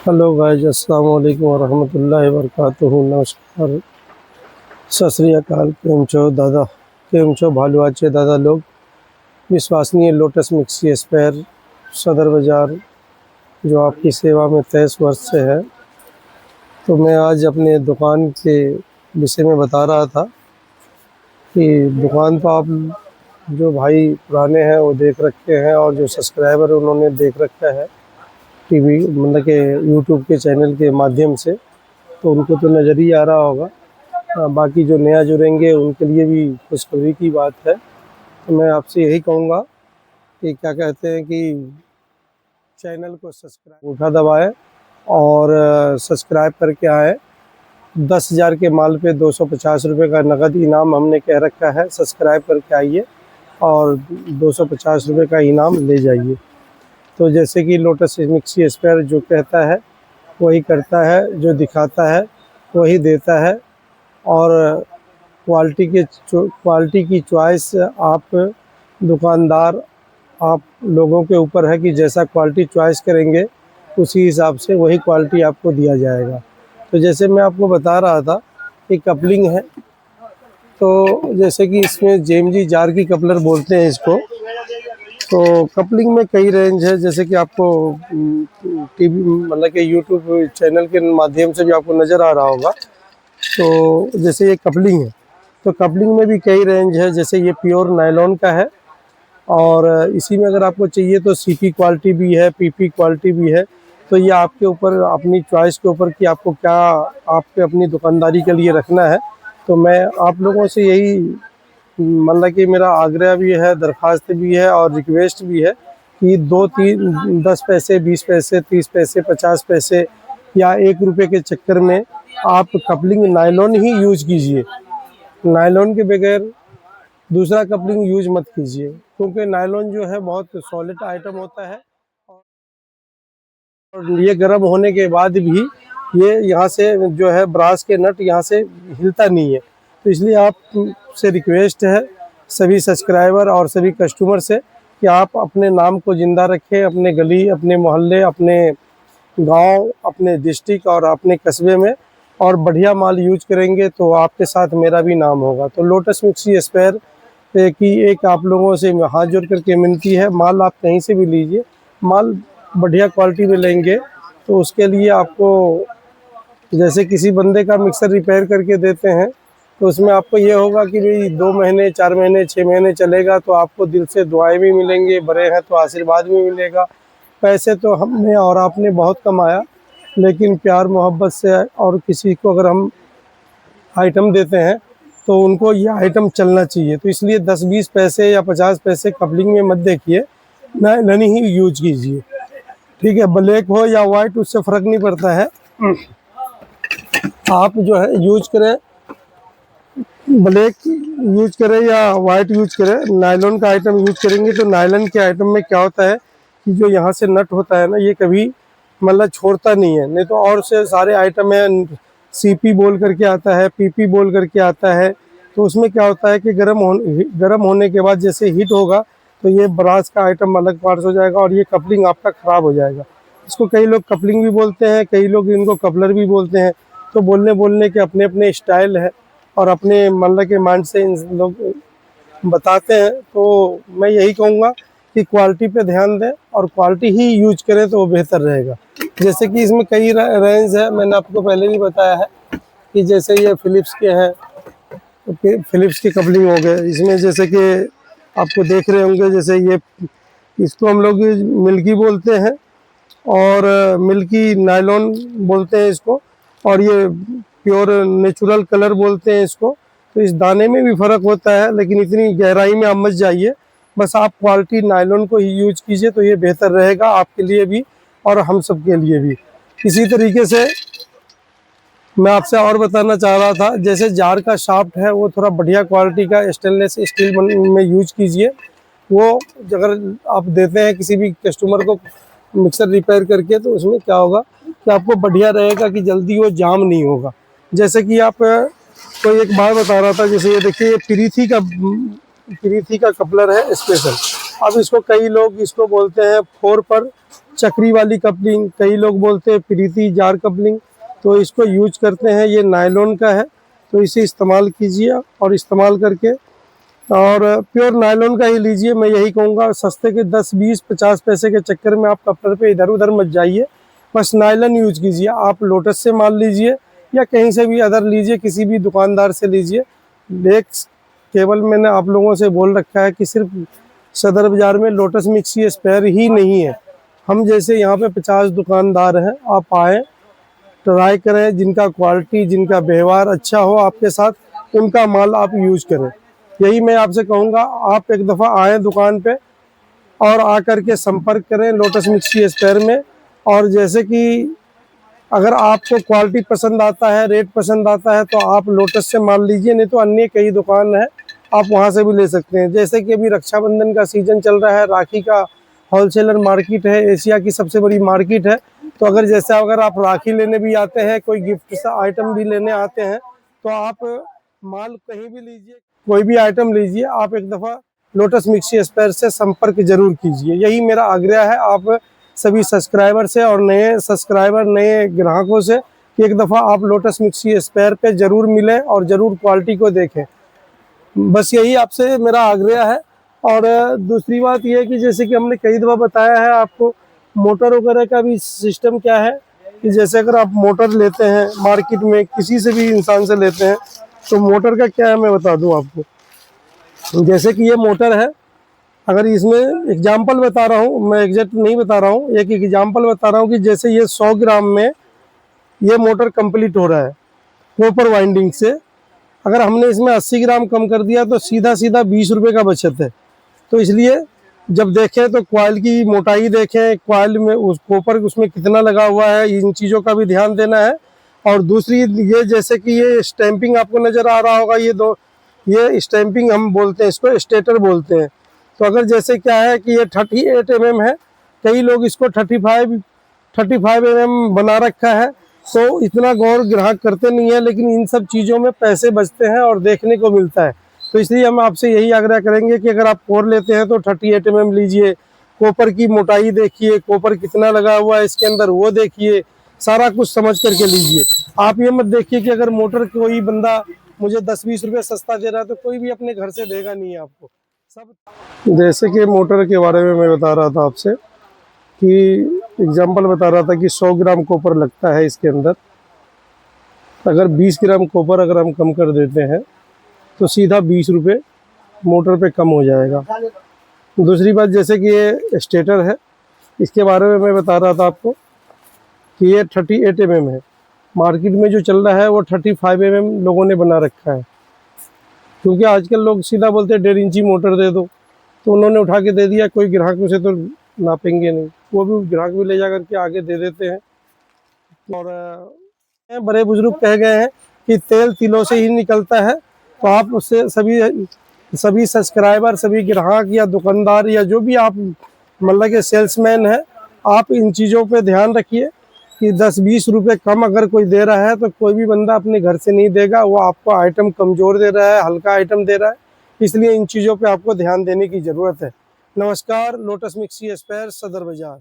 Hello guys, अस्सलाम वालेकुम वरहमतुल्लाहि वबरकातुहू। नमस्कार, सत श्री अकाल। केम छो दादा, केम छो भालू आचे दादा लोग। विश्वसनीय लोटस मिक्सी स्पेयर सदर बाज़ार, जो आपकी सेवा में 23 वर्ष से है। तो मैं आज अपने दुकान के विषय में बता रहा था कि दुकान तो आप जो भाई पुराने हैं वो देख रखे हैं, और जो सब्सक्राइबर उन्होंने देख रखा है टीवी मतलब के यूट्यूब के चैनल के माध्यम से, तो उनको तो नज़र ही आ रहा होगा। बाकी जो नया जुड़ेंगे उनके लिए भी खुशखबरी की बात है। तो मैं आपसे यही कहूँगा कि क्या कहते हैं कि चैनल को सब्सक्राइब उठा दबाएं और सब्सक्राइब करके आए। 10,000 के माल पे 250 रुपये का नगद इनाम हमने कह रखा है। सब्सक्राइब करके आइए और 250 रुपये का इनाम ले जाइए। तो जैसे कि लोटस मिक्सी स्पेयर जो कहता है वही करता है, जो दिखाता है वही देता है। और क्वालिटी की चॉइस आप दुकानदार, आप लोगों के ऊपर है कि जैसा क्वालिटी चॉइस करेंगे उसी हिसाब से वही क्वालिटी आपको दिया जाएगा। तो जैसे मैं आपको बता रहा था कि कपलिंग है, तो जैसे कि इसमें जेएमजी जार की कपलर बोलते हैं इसको। तो कपलिंग में कई रेंज है, जैसे कि आपको टीवी मतलब कि यूट्यूब चैनल के माध्यम से भी आपको नज़र आ रहा होगा। तो जैसे ये कपलिंग है, तो कपलिंग में भी कई रेंज है। जैसे ये प्योर नायलॉन का है, और इसी में अगर आपको चाहिए तो सीपी क्वालिटी भी है, पीपी क्वालिटी भी है। तो ये आपके ऊपर, अपनी चॉइस के ऊपर कि आपको क्या आपके अपनी दुकानदारी के लिए रखना है। तो मैं आप लोगों से यही मतलब कि मेरा आग्रह भी है, दरख्वास्त भी है और रिक्वेस्ट भी है कि 2-3 10 पैसे, 20 पैसे, 30 पैसे, 50 पैसे या 1 रुपये के चक्कर में आप कपलिंग नायलॉन ही यूज कीजिए। नायलॉन के बगैर दूसरा कपलिंग यूज मत कीजिए, क्योंकि नायलॉन जो है बहुत सॉलिड आइटम होता है, और ये गर्म होने के बाद भी ये यहाँ से जो है ब्रास के नट यहाँ से हिलता नहीं है। तो इसलिए आप से रिक्वेस्ट है सभी सब्सक्राइबर और सभी कस्टमर से कि आप अपने नाम को ज़िंदा रखें, अपने गली, अपने मोहल्ले, अपने गांव, अपने डिस्ट्रिक्ट और अपने कस्बे में, और बढ़िया माल यूज करेंगे तो आपके साथ मेरा भी नाम होगा। तो लोटस मिक्सी स्पेयर की एक आप लोगों से हाथ जोड़ करके विनती है, माल आप कहीं से भी लीजिए, माल बढ़िया क्वालिटी में लेंगे तो उसके लिए आपको, जैसे किसी बंदे का मिक्सर रिपेयर करके देते हैं तो उसमें आपको ये होगा कि भाई 2 महीने, 4 महीने, 6 महीने चलेगा, तो आपको दिल से दुआएं भी मिलेंगे, बड़े हैं तो आशीर्वाद भी मिलेगा। पैसे तो हमने और आपने बहुत कमाया, लेकिन प्यार मोहब्बत से और किसी को अगर हम आइटम देते हैं तो उनको ये आइटम चलना चाहिए। तो इसलिए 10-20 पैसे या 50 पैसे कपलिंग में मत देखिए, नायलॉन ही यूज कीजिए। ठीक है, ब्लैक हो या वाइट उससे फ़र्क नहीं पड़ता है। आप जो है यूज करें, ब्लैक यूज करें या वाइट यूज करें, नायलॉन का आइटम यूज करेंगे तो नायलॉन के आइटम में क्या होता है कि जो यहाँ से नट होता है ना, ये कभी मतलब छोड़ता नहीं है। नहीं तो और से सारे आइटम है, सीपी बोल करके आता है, पीपी बोल करके आता है। तो उसमें क्या होता है कि गर्म होने के बाद जैसे हीट होगा तो ये ब्रास का आइटम अलग पार्ट्स हो जाएगा और ये कपलिंग आपका ख़राब हो जाएगा। इसको कई लोग कपलिंग भी बोलते हैं, कई लोग इनको कपलर भी बोलते हैं। तो बोलने के अपने अपने स्टाइल है और अपने मतलब के माइंड से इन लोग बताते हैं। तो मैं यही कहूँगा कि क्वालिटी पे ध्यान दें और क्वालिटी ही यूज करें तो वो बेहतर रहेगा। जैसे कि इसमें कई रेंज है, मैंने आपको पहले भी बताया है कि जैसे ये फ़िलिप्स के हैं, तो फ़िलिप्स की कपलिंग हो गए। इसमें जैसे कि आपको देख रहे होंगे, जैसे ये इसको हम लोग मिल्की बोलते हैं और मिल्की नायलॉन बोलते हैं इसको, और ये प्योर नेचुरल कलर बोलते हैं इसको। तो इस दाने में भी फ़र्क होता है, लेकिन इतनी गहराई में आप मत जाइए, बस आप क्वालिटी नायलॉन को ही यूज कीजिए तो ये बेहतर रहेगा आपके लिए भी और हम सब के लिए भी। इसी तरीके से मैं आपसे और बताना चाह रहा था, जैसे जार का शाफ्ट है वो थोड़ा बढ़िया क्वालिटी का स्टेनलेस स्टील में यूज कीजिए। वो अगर आप देते हैं किसी भी कस्टमर को मिक्सर रिपेयर करके, तो उसमें क्या होगा कि आपको बढ़िया रहेगा कि जल्दी वो जाम नहीं होगा। जैसे कि आप कोई एक बात बता रहा था, जैसे ये देखिए, ये प्रीति का कपलर है स्पेशल। अब इसको कई लोग इसको बोलते हैं 4 पर चक्री वाली कपलिंग, कई लोग बोलते हैं प्रीति जार कपलिंग, तो इसको यूज करते हैं। ये नायलॉन का है, तो इसे इस्तेमाल कीजिए और इस्तेमाल करके और प्योर नायलॉन का ही लीजिए। मैं यही कहूँगा, सस्ते के 10, 20, 50 पैसे के चक्कर में आप कपड़े पे इधर उधर मत जाइए, बस नायलॉन यूज कीजिए। आप लोटस से माल लीजिए या कहीं से भी अदर लीजिए, किसी भी दुकानदार से लीजिए। एक केवल मैंने आप लोगों से बोल रखा है कि सिर्फ सदर बाज़ार में लोटस मिक्सी स्पेयर ही नहीं है, हम जैसे यहाँ पे 50 दुकानदार हैं। आप आए, ट्राई करें, जिनका क्वालिटी, जिनका व्यवहार अच्छा हो आपके साथ, उनका माल आप यूज करें। यही मैं आपसे कहूँगा, आप एक दफ़ा आएँ दुकान पे और आकर के संपर्क करें लोटस मिक्सी स्पेयर में। और जैसे कि अगर आपको क्वालिटी पसंद आता है, रेट पसंद आता है, तो आप लोटस से माल लीजिए, नहीं तो अन्य कई दुकान है, आप वहाँ से भी ले सकते हैं। जैसे कि अभी रक्षाबंधन का सीजन चल रहा है, राखी का होलसेलर मार्केट है, एशिया की सबसे बड़ी मार्केट है। तो अगर आप राखी लेने भी आते हैं, कोई गिफ्ट सा आइटम भी लेने आते हैं, तो आप माल कहीं भी लीजिए, कोई भी आइटम लीजिए, आप एक दफ़ा लोटस मिक्सी स्पेयर से संपर्क जरूर कीजिए। यही मेरा आग्रह है आप सभी सब्सक्राइबर से और नए ग्राहकों से कि एक दफ़ा आप लोटस मिक्सी स्पेयर पे ज़रूर मिलें और ज़रूर क्वालिटी को देखें। बस यही आपसे मेरा आग्रह है। और दूसरी बात यह है कि जैसे कि हमने कई दफ़ा बताया है आपको, मोटर वगैरह का भी सिस्टम क्या है कि जैसे अगर आप मोटर लेते हैं मार्केट में, किसी से भी इंसान से लेते हैं, तो मोटर का क्या है मैं बता दूं आपको। जैसे कि ये मोटर है, अगर इसमें एग्जाम्पल बता रहा हूँ, मैं एग्जैक्ट नहीं बता रहा हूँ, एक एग्जाम्पल बता रहा हूँ कि जैसे ये 100 ग्राम में ये मोटर कंप्लीट हो रहा है कॉपर वाइंडिंग से। अगर हमने इसमें 80 ग्राम कम कर दिया तो सीधा सीधा 20 रुपये का बचत है। तो इसलिए जब देखें तो कॉइल की मोटाई देखें, कॉइल में उस कॉपर उसमें कितना लगा हुआ है, इन चीज़ों का भी ध्यान देना है। और दूसरी ये जैसे कि ये स्टैंपिंग आपको नज़र आ रहा होगा, ये स्टैंपिंग हम बोलते हैं, इसको स्टेटर बोलते हैं। तो अगर जैसे क्या है कि ये 38 mm है, कई लोग इसको 35 mm बना रखा है, तो इतना गौर ग्राहक करते नहीं है, लेकिन इन सब चीज़ों में पैसे बचते हैं और देखने को मिलता है। तो इसलिए हम आपसे यही आग्रह करेंगे कि अगर आप कोर लेते हैं तो 38 mm लीजिए, कॉपर की मोटाई देखिए, कॉपर कितना लगा हुआ है इसके अंदर वो देखिए, सारा कुछ समझ करके लीजिए। आप ये मत देखिए कि अगर मोटर कोई बंदा मुझे 10-20 रुपये सस्ता दे रहा है तो कोई भी अपने घर से देगा नहीं आपको सब। जैसे कि मोटर के बारे में मैं बता रहा था आपसे कि एग्जाम्पल बता रहा था कि 100 ग्राम कॉपर लगता है इसके अंदर। अगर 20 ग्राम कॉपर अगर हम कम कर देते हैं तो सीधा 20 रुपये मोटर पे कम हो जाएगा। दूसरी बात, जैसे कि ये स्टेटर है, इसके बारे में मैं बता रहा था आपको कि ये 38 mm है। मार्केट में जो चल रहा है वो 35 mm लोगों ने बना रखा है, क्योंकि आजकल लोग सीधा बोलते हैं 1.5 इंची मोटर दे दो, तो उन्होंने उठा के दे दिया। कोई ग्राहक उसे तो नापेंगे नहीं, वो भी ग्राहक भी ले जा करके आगे दे देते हैं। और बड़े बुजुर्ग कह गए हैं कि तेल तिलों से ही निकलता है। तो आप उससे सभी सब्सक्राइबर, सभी ग्राहक या दुकानदार या जो भी आप मतलब के सेल्समैन हैं, आप इन चीज़ों पे ध्यान रखिए कि 10-20 रुपये कम अगर कोई दे रहा है तो कोई भी बंदा अपने घर से नहीं देगा, वो आपको आइटम कमज़ोर दे रहा है, हल्का आइटम दे रहा है। इसलिए इन चीज़ों पे आपको ध्यान देने की ज़रूरत है। नमस्कार, लोटस मिक्सी स्पेयर, सदर बाज़ार।